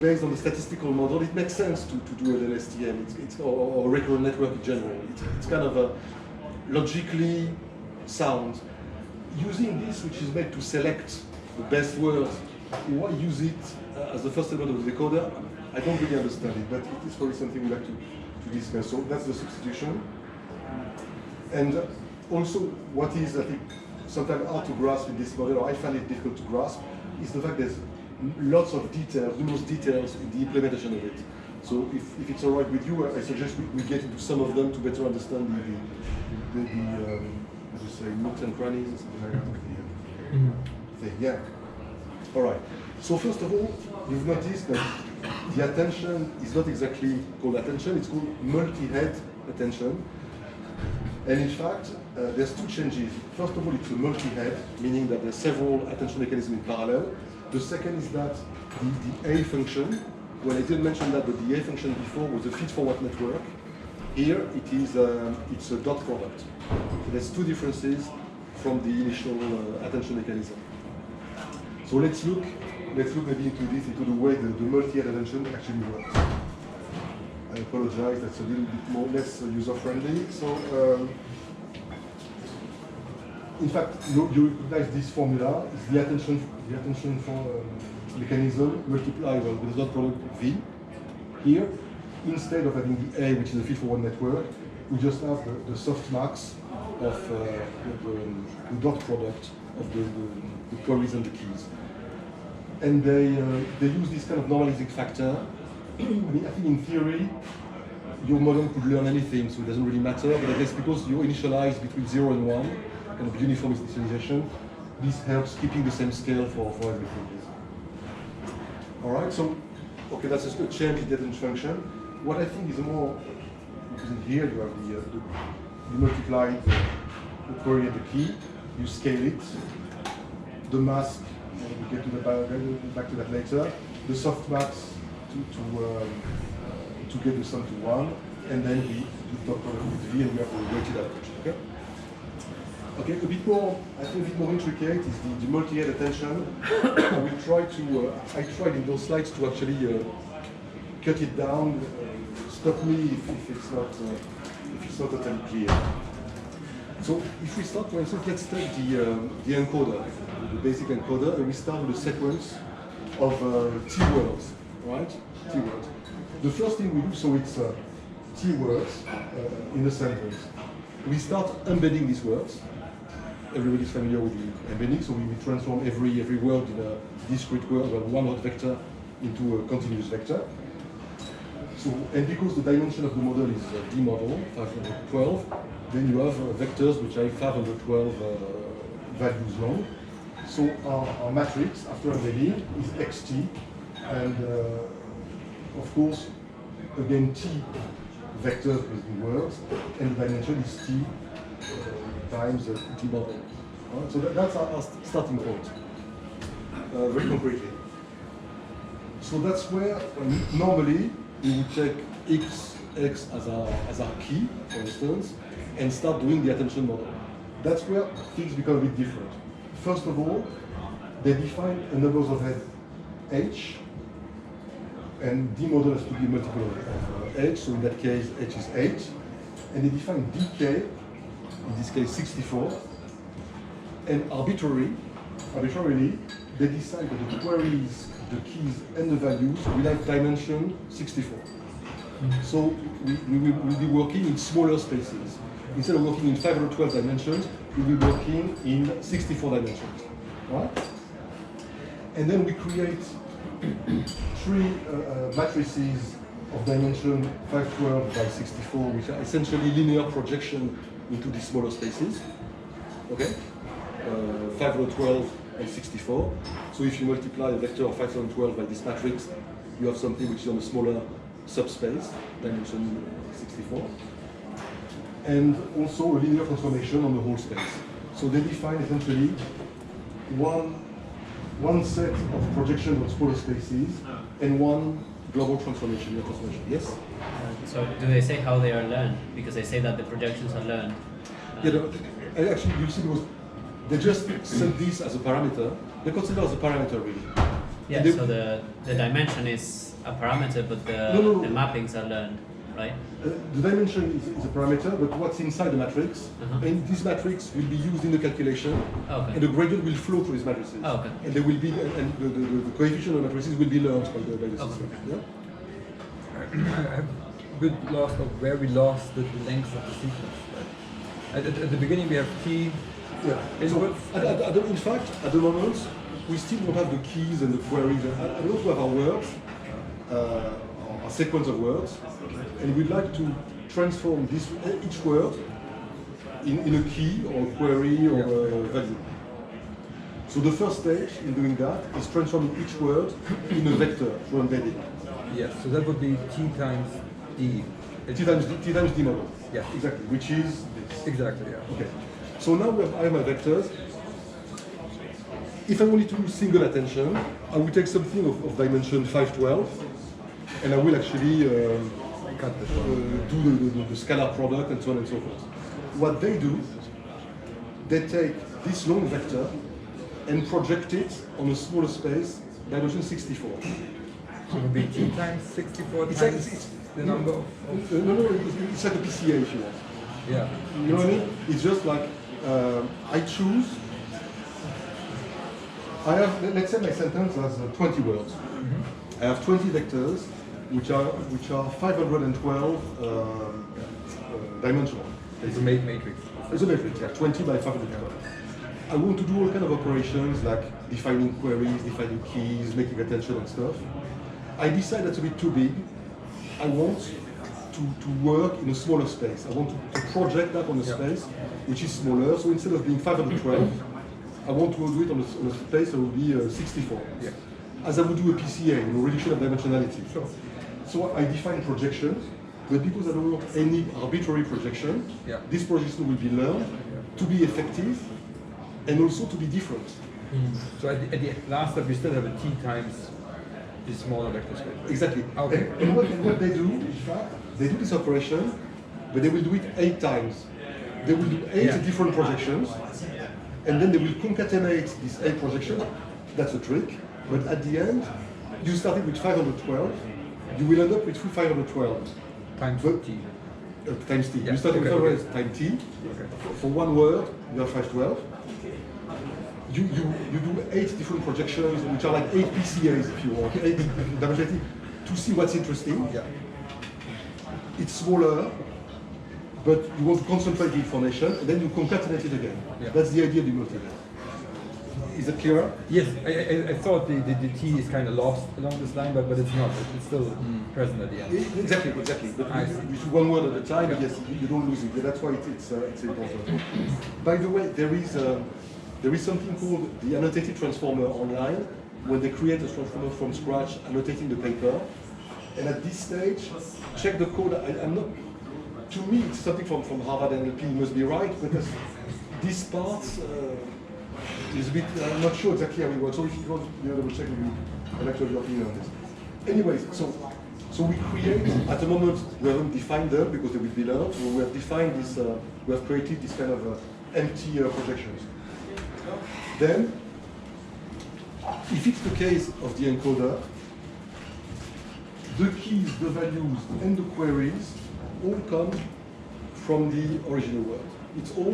based on the statistical model, it makes sense to do an LSTM or recurrent network in general. It's kind of a logically sound. Using this, which is made to select the best words, why use it as the first element of the decoder? I don't really understand it, but it is probably something we'd like to discuss. So that's the substitution. And also, what is, I think, sometimes hard to grasp in this model, or I find it difficult to grasp, is the fact there's lots of details, numerous details in the implementation of it. So if it's all right with you, I suggest we get into some of them to better understand the as you say, nooks and crannies and something like that of the thing. Yeah. All right. So first of all, you've noticed that the attention is not exactly called attention, it's called multi-head attention. And in fact, there's two changes. First of all, it's a multi-head, meaning that there's several attention mechanisms in parallel. The second is that the A function, well, I didn't mention that, but the A function before was a feed-forward network. Here, it's a dot product. So there's two differences from the initial attention mechanism. So let's look maybe into the way the multi-head attention actually works. I apologize, that's a little bit more less user-friendly. So, in fact, you recognize this formula. It's the attention for mechanism multiplied with the dot product V. Here, instead of having the A, which is a feed-forward network, we just have the softmax of the dot product of the queries and the keys. And they use this kind of normalizing factor. I mean, I think in theory, your model could learn anything, so it doesn't really matter, but I guess because you initialize between 0 and 1, kind of uniform initialization, this helps keeping the same scale for everything. All right, so, okay, that's just a change in the attention function. What I think is more, because in here you have you multiply the query and the key, you scale it, the mask, we'll get to back to that later, the softmax to get the sum to 1, and then we do top product with V, and we have the weighted average. Okay? Okay, a bit more, I think a bit more intricate is the multi-head attention. I tried in those slides to actually cut it down. Stop me if it's not totally clear. So if we start, for instance, let's take the encoder, the basic encoder, and we start with a sequence of T words, right? T words. The first thing we do, so it's T words in a sentence. We start embedding these words. Everybody's familiar with the embedding, so we transform every word in a discrete word, or one-hot vector, into a continuous vector. So, and because the dimension of the model is D model, 512, then you have vectors which are 512 values long. So our matrix after embedding is xt, and of course, again, T vectors with words, and the dimension is T times the D model. So that's our starting point, very concretely. So that's where normally we would take x as our key, for instance, and start doing the attention model. That's where things become a bit different. First of all, they define a number of heads h, and D model has to be a multiple of h, so in that case h is 8, and they define dk, in this case 64, and arbitrarily, they decide that the queries, the keys, and the values will have dimension 64. So we will be working in smaller spaces. Instead of working in 512 dimensions, we will be working in 64 dimensions. Right? And then we create three matrices of dimension 512 by 64, which are essentially linear projection into these smaller spaces. Okay? 512 and 64. So if you multiply a vector of 512 by this matrix, you have something which is on a smaller subspace, dimension 64. And also a linear transformation on the whole space. So they define essentially one set of projections on smaller spaces and one global transformation, linear transformation. Yes? So do they say how they are learned? Because they say that the projections are learned. Yeah, actually, you see, because they just set this as a parameter. They consider as a parameter, really. Yeah, so the dimension is a parameter, but the, No. the mappings are learned, right? The dimension is a parameter, but what's inside the matrix, and this matrix will be used in the calculation, Okay. and the gradient will flow through these matrices. Oh, okay. And there will be, and the coefficient of matrices will be learned by the system. Yeah? I have a bit lost of where we lost the length of the sequence. Right? At the beginning we have T Yeah. So, inputs. in fact, at the moment, we still don't have the keys and the queries. I don't have our words, a sequence of words, and we'd like to transform each word in a key or a query or a value. So the first stage in doing that is transforming each word in a vector to embed it. Yes, so that would be T times D. T times D model. Yeah. Exactly, which is this. Exactly, yeah. Okay. So now I have my vectors. If I wanted to use single attention, I would take something of dimension 512, and I will actually Cut this do one. the scalar product and so on and so forth. What they do, they take this long vector and project it on a smaller space, dimension 64. So it would be T times 64 It's times like- the number of... No, it's like a PCA if you want. Yeah. You know what I mean? It's just like I choose. I have, let's say my sentence has 20 words. I have 20 vectors, which are 512 dimensional. It's a matrix. It's a matrix, yeah, 20 by 512. I want to do all kind of operations like defining queries, defining keys, making attention and stuff. I decide that's a bit too big. I want to work in a smaller space. I want to project that on a space which is smaller. So instead of being 512, I want to do it on a space that will be 64. Yeah. As I would do a PCA, reduction of dimensionality. Sure. So I define projections, but because I don't want any arbitrary projection, this projection will be learned to be effective and also to be different. So at the last step, we still have a T times this smaller vector space. Exactly. Okay. And what they do, in fact, they do this operation, but they will do it 8 times. They will do 8 different projections, and then they will concatenate these 8 projections. That's a trick. But at the end, you started with 512, you will end up with 512 Times But- T. Times t. Yeah, You start with okay, 512 times t. Okay. For one word, you have 512. You do 8 different projections, which are like 8 PCAs if you want, 8 dimensionality, to see what's interesting. Yeah. It's smaller, but you want to concentrate the information, and then you concatenate it again. Yeah. That's the idea of the multivariate. Is that clear? Yes, I thought the T is kind of lost along this line, but it's not. It's still present at the end. Exactly. But I see. you do one word at a time, yes, you don't lose it. That's why it's important. By the way, there is something called the annotated transformer online, when they create a transformer from scratch, annotating the paper. And at this stage, check the code. I'm not. To me, it's something from Harvard NLP. It must be right, because this part is a bit. I'm not sure exactly how it works. So if you want, double check with me. I'd like to have your opinion on this. Anyways, so we create at the moment we haven't defined them because they will be learned. So we have defined this. We have created this kind of empty projections. Then, if it's the case of the encoder, the keys, the values, and the queries all come from the original word. It's all